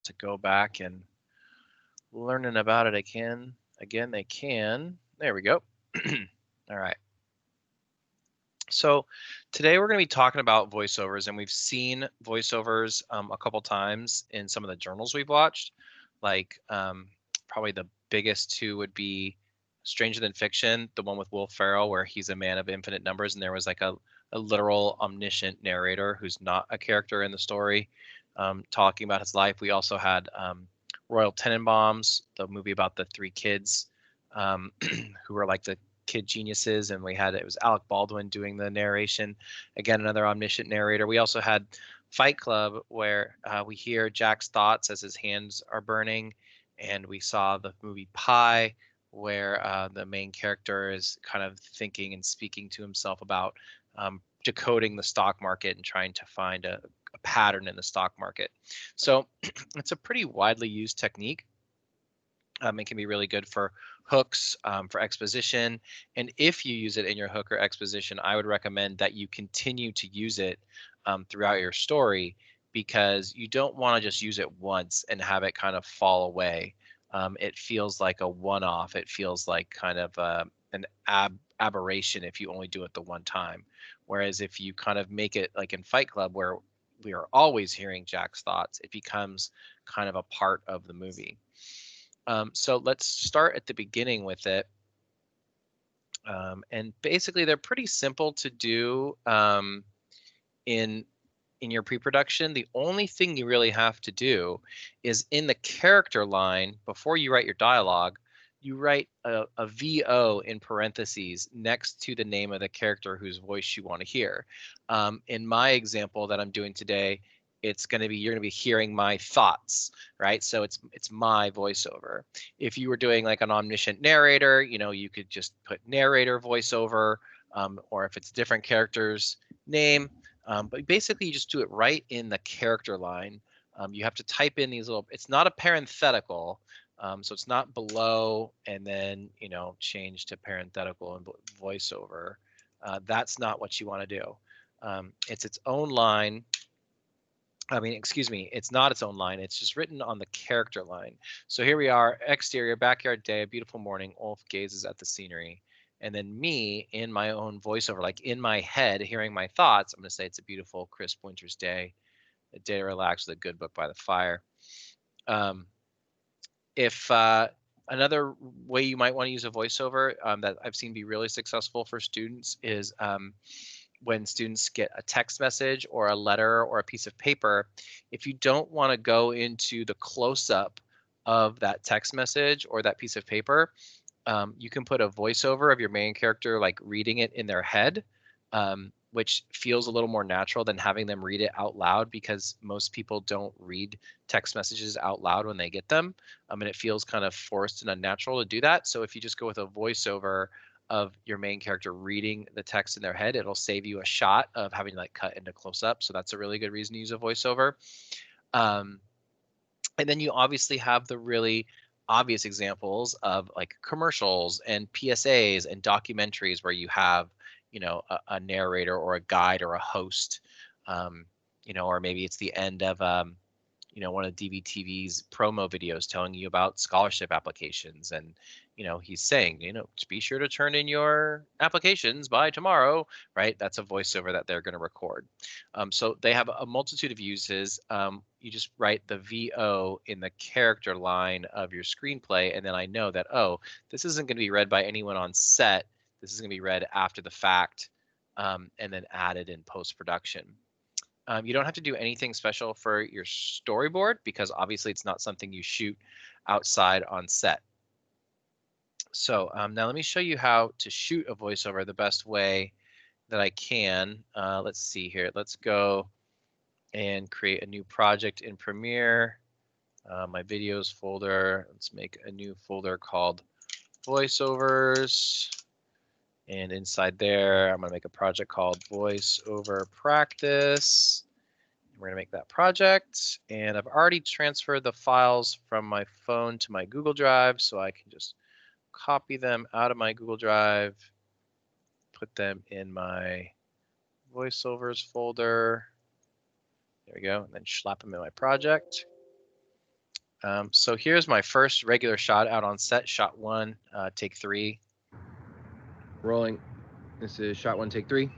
to go back and learning about it again, they can. There we go. All right. So today we're going to be talking about voiceovers, and we've seen voiceovers a couple times in some of the journals we've watched. Like probably the biggest two would be Stranger Than Fiction, the one with Will Ferrell, where he's a man of infinite numbers, and there was like a literal omniscient narrator who's not a character in the story, talking about his life. We also had Royal Tenenbaums, the movie about the three kids um, who were like the kid geniuses, and we had it was Alec Baldwin doing the narration. Again, another omniscient narrator. We also had Fight Club, where we hear Jack's thoughts as his hands are burning, and we saw the movie Pi, where the main character is kind of thinking and speaking to himself about decoding the stock market and trying to find a pattern in the stock market. So it's a pretty widely used technique. It can be really good for hooks, for exposition. And if you use it in your hook or exposition, I would recommend that you continue to use it throughout your story, because you don't want to just use it once and have it kind of fall away. It feels like a one-off. It feels like kind of an aberration if you only do it the one time. Whereas if you kind of make it like in Fight Club, where we are always hearing Jack's thoughts, it becomes kind of a part of the movie. So let's start at the beginning with it. And basically, they're pretty simple to do in your pre-production. The only thing you really have to do is in the character line before you write your dialogue, you write a VO in parentheses next to the name of the character whose voice you want to hear. In my example that I'm doing today, it's going to be you're going to be hearing my thoughts, right? So it's my voiceover. If you were doing like an omniscient narrator, you could just put narrator voiceover, or if it's different characters name. But basically, you just do it right in the character line. You have to type in these little. It's not a parenthetical, so it's not below and then change to parenthetical and voiceover. That's not what you want to do. It's its own line. I mean, excuse me, it's not its own line. It's just written on the character line. So here we are, exterior, backyard day, a beautiful morning. Ulf gazes at the scenery. And then me in my own voiceover, like in my head, hearing my thoughts, I'm going to say it's a beautiful, crisp winter's day, a day to relax with a good book by the fire. If Another way you might want to use a voiceover that I've seen be really successful for students is when students get a text message or a letter or a piece of paper, if you don't want to go into the close-up of that text message or that piece of paper, you can put a voiceover of your main character like reading it in their head, which feels a little more natural than having them read it out loud, because most people don't read text messages out loud when they get them. And it feels kind of forced and unnatural to do that. So if you just go with a voiceover of your main character reading the text in their head, it'll save you a shot of having to like cut into close up. So that's a really good reason to use a voiceover. Um, and then you obviously have the really obvious examples of like commercials and PSAs and documentaries where you have, a narrator or a guide or a host, or maybe it's the end of, one of DVTV's promo videos telling you about scholarship applications. And, he's saying, be sure to turn in your applications by tomorrow, right? That's a voiceover that they're going to record. So they have a multitude of uses. You just write the VO in the character line of your screenplay, and then I know that, oh, this isn't going to be read by anyone on set. This is going to be read after the fact, and then added in post-production. You don't have to do anything special for your storyboard, because obviously it's not something you shoot outside on set. So now let me show you how to shoot a voiceover the best way that I can. Let's see here. Let's go and create a new project in Premiere. My videos folder. Let's make a new folder called voiceovers. And inside there, I'm going to make a project called voiceover practice. We're going to make that project, and I've already transferred the files from my phone to my Google Drive, so I can just copy them out of my Google Drive, put them in my voiceovers folder. There we go, and then slap them in my project. So here's my first regular shot out on set, shot 1, take 3. Rolling. This is shot 1, take 3.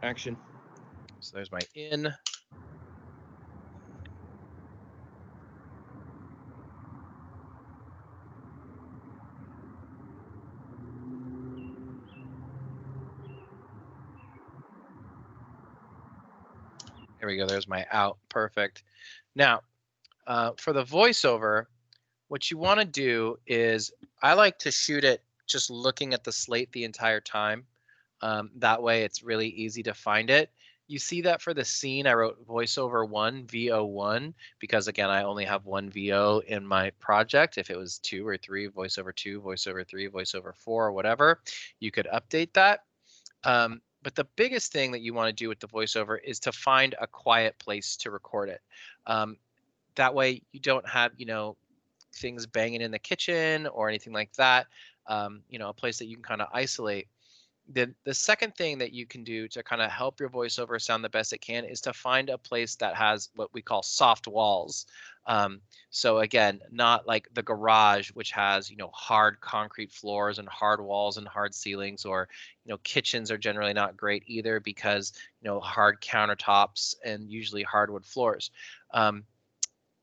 Action. So there's my in. There we go. There's my out. Perfect. Now, for the voiceover, what you want to do is I like to shoot it just looking at the slate the entire time. That way it's really easy to find it. You see that for the scene, I wrote voiceover 1, VO1, because again, I only have 1 VO in my project. If it was 2 or 3, voiceover 2, voiceover 3, voiceover 4, or whatever, you could update that. But the biggest thing that you want to do with the voiceover is to find a quiet place to record it. That way you don't have, things banging in the kitchen or anything like that. A place that you can kind of isolate. The second thing that you can do to kind of help your voiceover sound the best it can is to find a place that has what we call soft walls. So again, not like the garage, which has hard concrete floors and hard walls and hard ceilings, or kitchens are generally not great either because hard countertops and usually hardwood floors.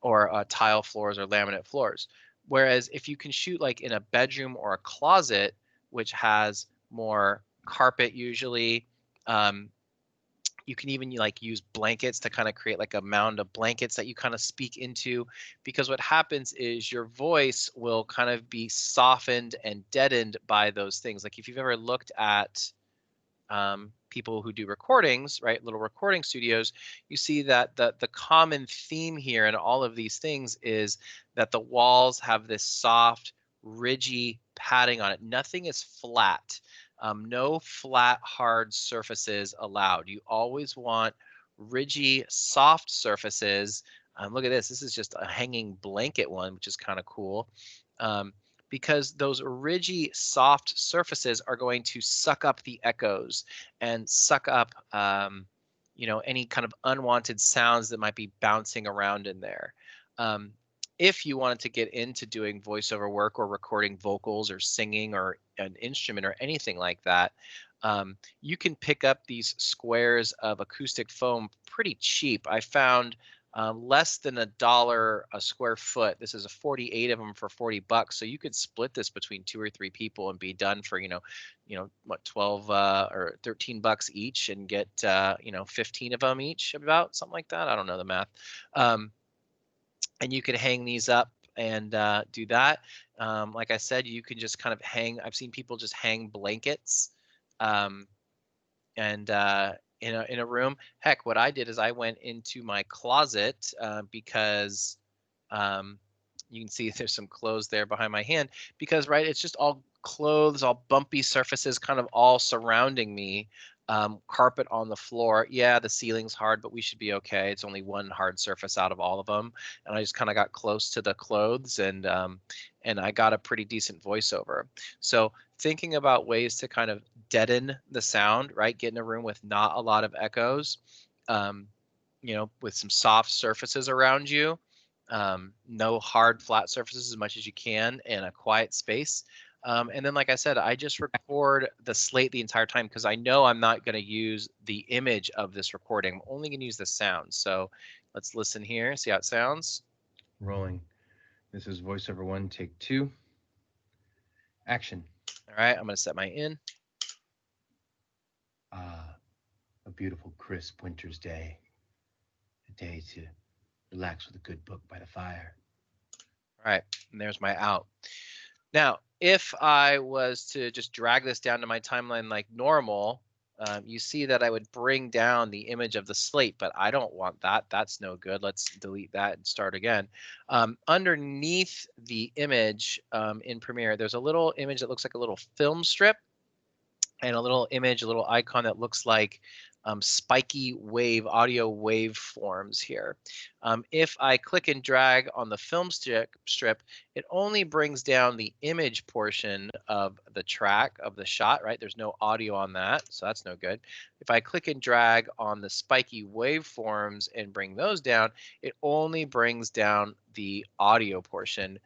Or tile floors or laminate floors. Whereas if you can shoot like in a bedroom or a closet, which has more carpet usually, you can even like use blankets to kind of create like a mound of blankets that you kind of speak into, because what happens is your voice will kind of be softened and deadened by those things. Like if you've ever looked at people who do recordings, right, little recording studios, you see that the common theme here in all of these things is that the walls have this soft, ridgy padding on it. Nothing is flat. No flat, hard surfaces allowed. You always want ridgy, soft surfaces. Look at this. This is just a hanging blanket one, which is kind of cool. Because those ridgy, soft surfaces are going to suck up the echoes and suck up, any kind of unwanted sounds that might be bouncing around in there. If you wanted to get into doing voiceover work or recording vocals or singing or an instrument or anything like that, you can pick up these squares of acoustic foam pretty cheap. I found less than $1 a square foot. This is a 48 of them for $40. So you could split this between 2 or 3 people and be done for, what, 12 or $13 each, and get, 15 of them each, about something like that. I don't know the math. And you can hang these up and do that. Like I said, you can just kind of hang. I've seen people just hang blankets, and in a room. Heck, what I did is I went into my closet because you can see there's some clothes there behind my hand, because right, it's just all clothes, all bumpy surfaces, kind of all surrounding me. Carpet on the floor. Yeah, the ceiling's hard, but we should be okay. It's only one hard surface out of all of them, and I just kind of got close to the clothes, and I got a pretty decent voiceover. So thinking about ways to kind of deaden the sound, right? Get in a room with not a lot of echoes, with some soft surfaces around you, no hard flat surfaces as much as you can, and a quiet space. And then, like I said, I just record the slate the entire time because I know I'm not going to use the image of this recording. I'm only going to use the sound. So let's listen here, see how it sounds. Rolling. This is voiceover 1, take 2. Action. All right, I'm going to set my in. A beautiful, crisp winter's day. A day to relax with a good book by the fire. All right, and there's my out. Now, if I was to just drag this down to my timeline like normal, you see that I would bring down the image of the slate, but I don't want that. That's no good. Let's delete that and start again. Underneath the image in Premiere, there's a little image that looks like a little film strip. and a little image, a little icon that looks like spiky wave, audio wave forms here. If I click and drag on the film strip, it only brings down the image portion of the track of the shot, right? There's no audio on that, so that's no good. If I click and drag on the spiky waveforms and bring those down, it only brings down the audio portion,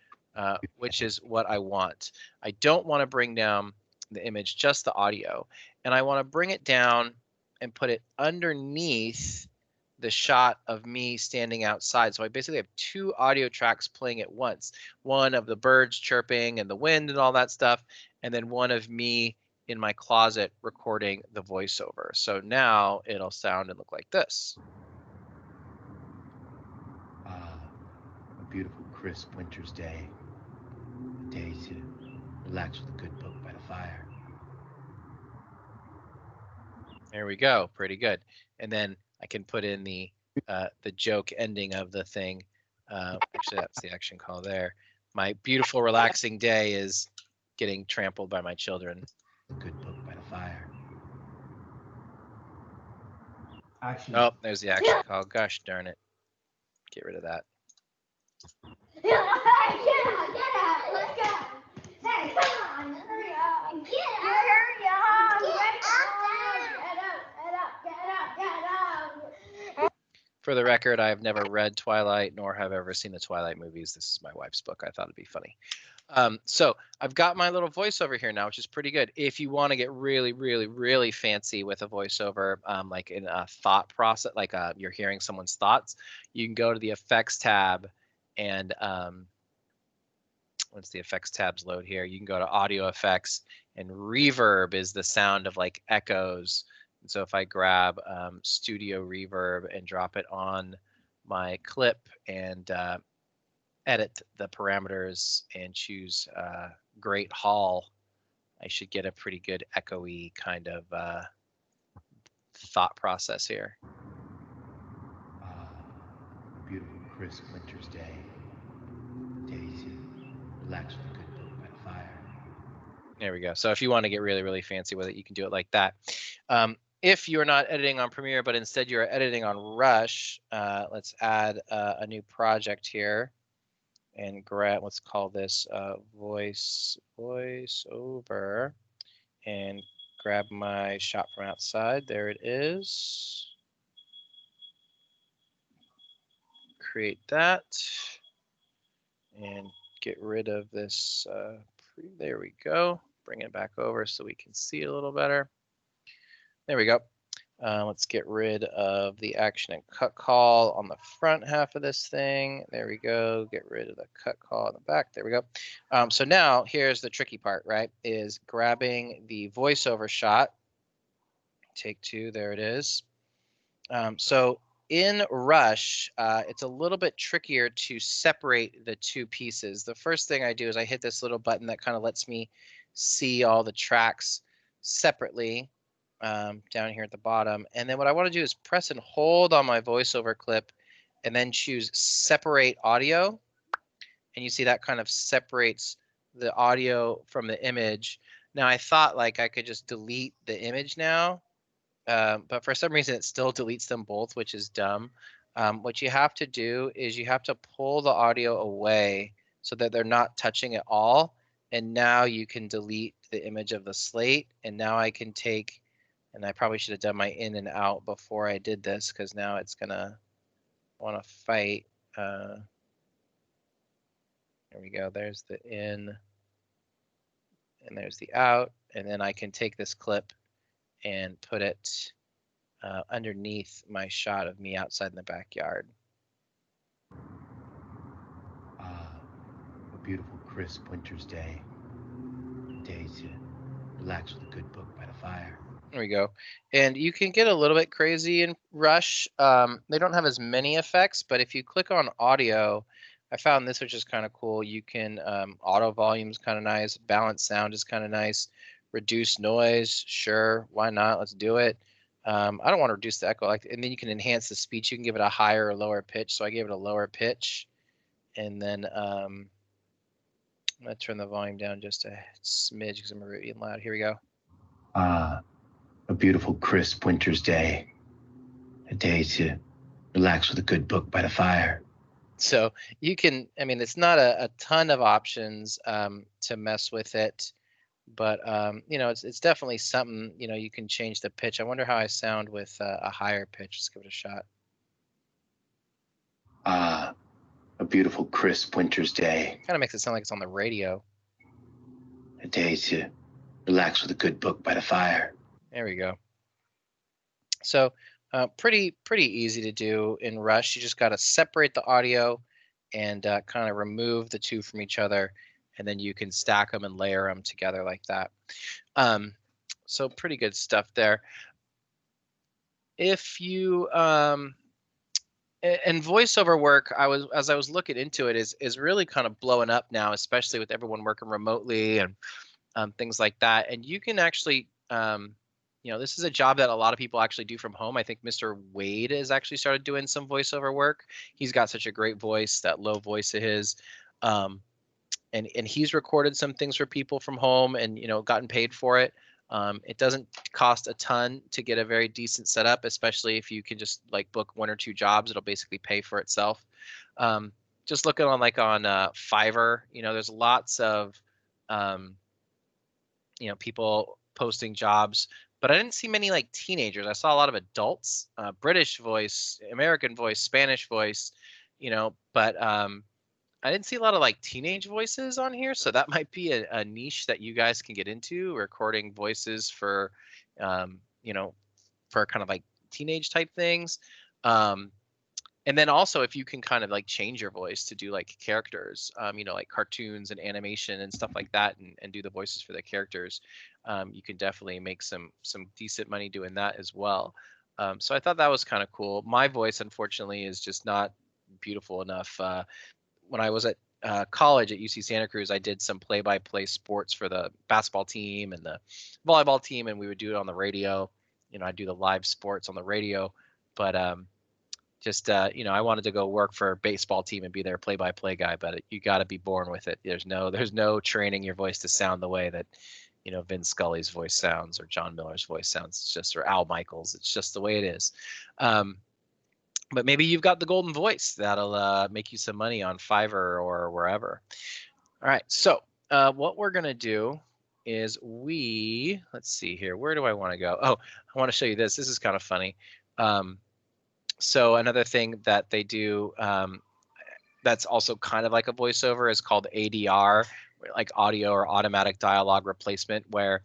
which is what I want. I don't want to bring down the image, just the audio. And I want to bring it down and put it underneath the shot of me standing outside. So I basically have two audio tracks playing at once, one of the birds chirping and the wind and all that stuff, and then one of me in my closet recording the voiceover. So now it'll sound and look like this. A beautiful, crisp winter's day. A day to relax with a good book by the fire. There we go. Pretty good. And then I can put in the joke ending of the thing. Actually, that's the action call there. My beautiful, relaxing day is getting trampled by my children. A good book by the fire. Action. Oh, there's the action call. Gosh darn it. Get rid of that. Get out, let's go. Hey, come on, hurry up. Hurry up. Get up. For the record, I have never read Twilight, nor have ever seen the Twilight movies. This is my wife's book. I thought it'd be funny. So I've got my little voiceover here now, which is pretty good. If you want to get really, really, really fancy with a voiceover, like in a thought process, like you're hearing someone's thoughts, you can go to the effects tab, and once the effects tabs load here, you can go to audio effects, and reverb is the sound of like echoes. And so if I grab studio reverb and drop it on my clip and edit the parameters and choose Great Hall, I should get a pretty good echoey kind of thought process here. A beautiful, crisp winter's day. A day to relax with a good book by the fire. There we go. So if you want to get really, really fancy with it, you can do it like that. If you're not editing on Premiere, but instead you're editing on Rush, let's add a new project here and grab, let's call this voiceover, and grab my shot from outside. There it is. Create that and get rid of this. There we go. Bring it back over so we can see it a little better. There we go. Let's get rid of the action and cut call on the front half of this thing. There we go. Get rid of the cut call on the back. There we go. So now here's the tricky part, right? Is grabbing the voiceover shot. Take two. There it is. So in Rush, it's a little bit trickier to separate the two pieces. The first thing I do is I hit this little button that kind of lets me see all the tracks separately. Down here at the bottom. And then what I want to do is press and hold on my voiceover clip and then choose separate audio. And you see that kind of separates the audio from the image. Now I thought like I could just delete the image now, but for some reason it still deletes them both, which is dumb. What you have to do is you have to pull the audio away so that they're not touching at all. And now you can delete the image of the slate. And now I can take, and I probably should have done my in and out before I did this, because now it's gonna want to fight. There we go. There's the in, and there's the out. And then I can take this clip and put it underneath my shot of me outside in the backyard. A beautiful, crisp winter's day. A day to relax with a good book by the fire. There we go. And you can get a little bit crazy in Rush. They don't have as many effects, but if you click on audio, I found this, which is kind of cool. You can, auto volume is kind of nice. Balance sound is kind of nice. Reduce noise, sure, why not? Let's do it. I don't want to reduce the echo, and then you can enhance the speech. You can give it a higher or lower pitch. So I gave it a lower pitch, and then I'm gonna turn the volume down just a smidge because I'm reading loud. Here we go. A beautiful, crisp winter's day. A day to relax with a good book by the fire. So you can, I mean, it's not a ton of options to mess with it, but you know, it's definitely something. You know, you can change the pitch. I wonder how I sound with a higher pitch. Let's give it a shot. A beautiful, crisp winter's day. Kind of makes it sound like it's on the radio. A day to relax with a good book by the fire. There we go. So pretty easy to do in Rush. You just got to separate the audio and kind of remove the two from each other, and then you can stack them and layer them together like that. So pretty good stuff there. If you and voiceover work, as I was looking into it, is really kind of blowing up now, especially with everyone working remotely and things like that. And you can actually you know, this is a job that a lot of people actually do from home. I think Mr. Wade has actually started doing some voiceover work. He's got such a great voice, that low voice of his. And he's recorded some things for people from home and, you know, gotten paid for it. It doesn't cost a ton to get a very decent setup, especially if you can just like book 1 or 2 jobs. It'll basically pay for itself. Just looking on Fiverr, you know, there's lots of, you know, people posting jobs, but I didn't see many like teenagers. I saw a lot of adults, British voice, American voice, Spanish voice, you know, but I didn't see a lot of like teenage voices on here. So that might be a niche that you guys can get into, recording voices for, you know, for kind of like teenage type things. And then also if you can kind of like change your voice to do like characters, you know, like cartoons and animation and stuff like that, and do the voices for the characters, you can definitely make some decent money doing that as well. So I thought that was kind of cool. My voice, unfortunately, is just not beautiful enough. When I was at college at UC Santa Cruz, I did some play-by-play sports for the basketball team and the volleyball team, and we would do it on the radio. You know, I do the live sports on the radio, but just you know, I wanted to go work for a baseball team and be their play-by-play guy, but you got to be born with it. There's no training your voice to sound the way that, you know, Vin Scully's voice sounds or John Miller's voice sounds. It's just, or Al Michaels. It's just the way it is. But maybe you've got the golden voice that'll make you some money on Fiverr or wherever. All right, so what we're gonna do is let's see here. Where do I want to go? Oh, I want to show you this. This is kind of funny. So another thing that they do that's also kind of like a voiceover is called ADR, like audio or automatic dialogue replacement, where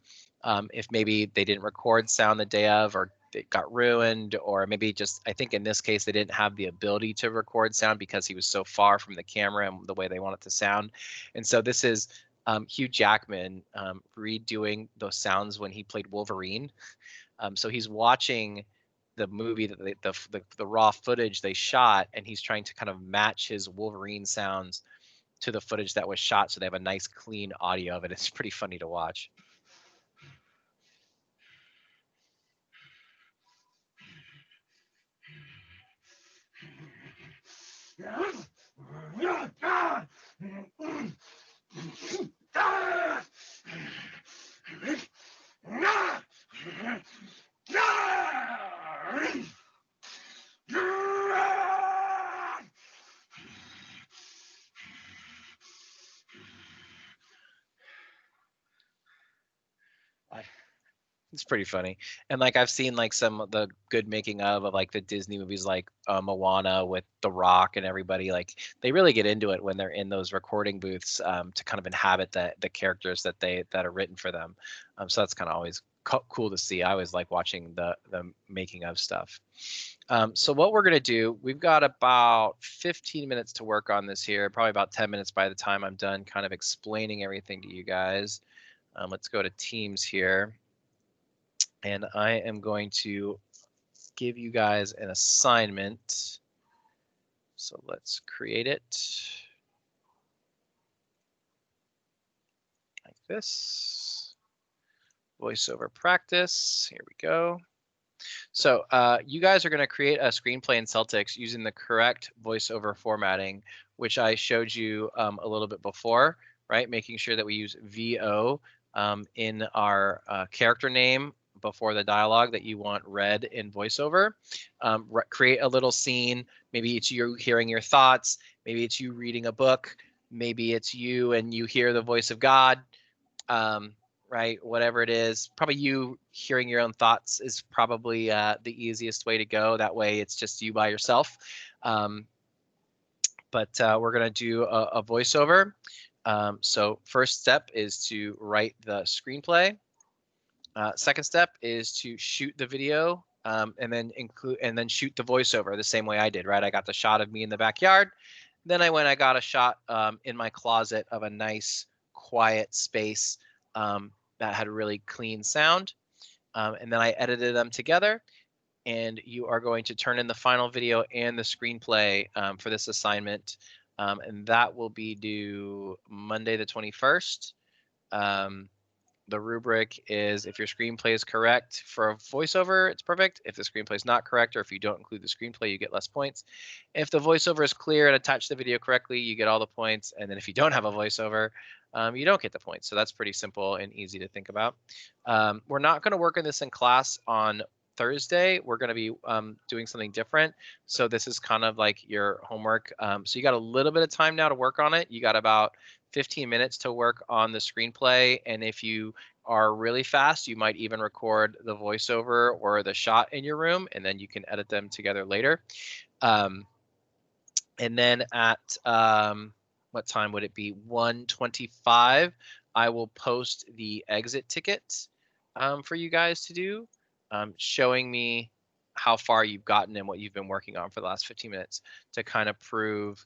if maybe they didn't record sound the day of, or it got ruined, or maybe just, I think in this case they didn't have the ability to record sound because he was so far from the camera and the way they want it to sound. And so this is Hugh Jackman redoing those sounds when he played Wolverine. So he's watching the movie that the raw footage they shot, and he's trying to kind of match his Wolverine sounds to the footage that was shot, so they have a nice clean audio of it. It's pretty funny to watch. It's pretty funny. And like I've seen like some of the good making of like the Disney movies, like Moana with The Rock and everybody. Like they really get into it when they're in those recording booths to kind of inhabit the characters that are written for them. So that's kind of always cool to see. I always like watching the making of stuff. So what we're gonna do, we've got about 15 minutes to work on this here, probably about 10 minutes by the time I'm done kind of explaining everything to you guys. Let's go to Teams here. And I am going to give you guys an assignment. So let's create it like this. Voiceover practice. Here we go. So you guys are going to create a screenplay in Celtx using the correct voiceover formatting, which I showed you a little bit before, right? Making sure that we use VO in our character name before the dialogue that you want read in voiceover. Create a little scene. Maybe it's you hearing your thoughts. Maybe it's you reading a book. Maybe it's you and you hear the voice of God. Right, whatever it is, probably you hearing your own thoughts is probably the easiest way to go. That way it's just you by yourself. But we're going to do a voiceover. So first step is to write the screenplay. Second step is to shoot the video and then shoot the voiceover the same way I did, right? I got the shot of me in the backyard. Then I got a shot in my closet of a nice quiet space that had really clean sound. And then I edited them together. And you are going to turn in the final video and the screenplay for this assignment. And that will be due Monday the 21st. The rubric is if your screenplay is correct for a voiceover, it's perfect. If the screenplay is not correct, or if you don't include the screenplay, you get less points. If the voiceover is clear and attached the video correctly, you get all the points. And then if you don't have a voiceover, you don't get the points. So that's pretty simple and easy to think about. We're not going to work on this in class on Thursday. We're going to be doing something different. So this is kind of like your homework. So you got a little bit of time now to work on it. You got about 15 minutes to work on the screenplay. And if you are really fast, you might even record the voiceover or the shot in your room, and then you can edit them together later. And then at what time would it be? 1:25, I will post the exit ticket for you guys to do, showing me how far you've gotten and what you've been working on for the last 15 minutes to kind of prove